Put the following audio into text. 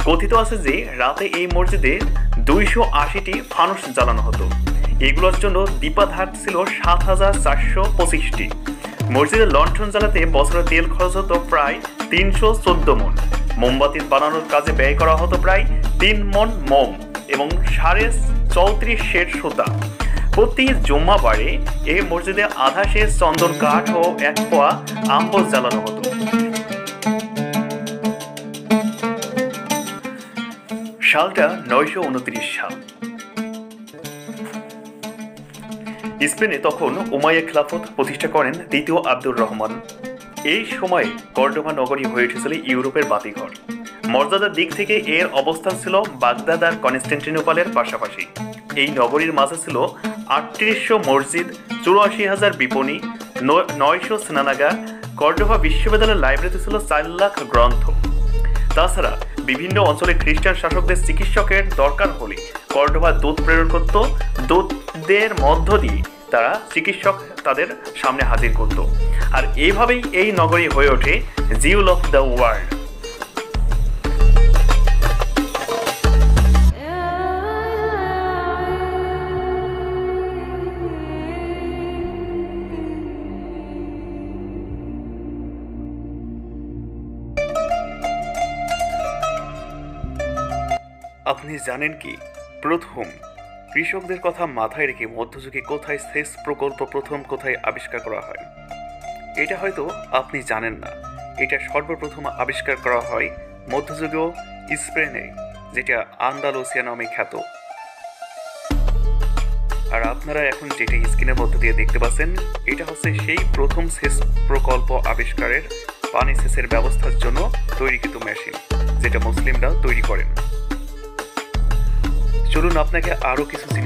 কথিত আছে যে রাতে এই মসজিদে 280টি ফানুস জ্বালানো হতো। এগুলোর জন্য দীপাধার ছিল 7,425টি। মসজিদের লণ্ঠন জ্বালাতে বছরে তেল খরচ হতো প্রায় 314 মণ। মোমবাতি বানানোর কাজে ব্যয় করা হতো প্রায় 3 মণ মোম এবং 34.5 সের সুতা। প্রতি জুম্মাবারে এই মসজিদে আধা সের চন্দন কাঠ ও 1 পোয়া আম্বর জ্বালানো হতো। সালটা 929 সাল। স্পেনে তখন উমাইয়া খিলাফত প্রতিষ্ঠা করেন দ্বিতীয় আব্দুর রহমান। এই সময়ে কর্ডোবা নগরী হয়ে উঠেছিল ইউরোপের বাতিঘর। মর্যাদার দিক থেকে এর অবস্থান ছিল বাগদাদ আর কনস্টান্টিনোপলের পাশাপাশি। এই নগরীর মাঝে ছিল 3800 মসজিদ, 84,000 বিপণী, 900 স্নানাগার। কর্ডোবা বিশ্ববিদ্যালয়ের লাইব্রেরিতে ছিল 4 লাখ গ্রন্থ। তাছাড়া বিভিন্ন অঞ্চলে খ্রিস্টান শাসকদের চিকিৎসকের দরকার হলে কর্ডোবা দূত প্রেরণ করত। দূতদের মধ্য দিয়ে তারা চিকিৎসক তাদের সামনে হাজির করত। আর এইভাবেই এই নগরী হয়ে ওঠে জিউল অফ দ্য ওয়ার্ল্ড। আপনি জানেন কি, প্রথম কৃষকদের কথা মাথায় রেখে মধ্যযুগে কোথায় সেচ প্রকল্প প্রথম কোথায় আবিষ্কার করা হয়? এটা হয়তো আপনি জানেন না। এটা সর্বপ্রথম আবিষ্কার করা হয় মধ্যযুগীয় স্পেনে, যেটা আন্দালুসিয়া নামে খ্যাত। আর আপনারা এখন যেটা স্ক্রিনের মধ্য দিয়ে দেখতে পাচ্ছেন, এটা হচ্ছে সেই প্রথম সেচ প্রকল্প আবিষ্কারের পানি সেচের ব্যবস্থার জন্য তৈরিকৃত মেশিন, যেটা মুসলিমরা তৈরি করেন। চলুন আপনাকে আরো কিছু জিনিস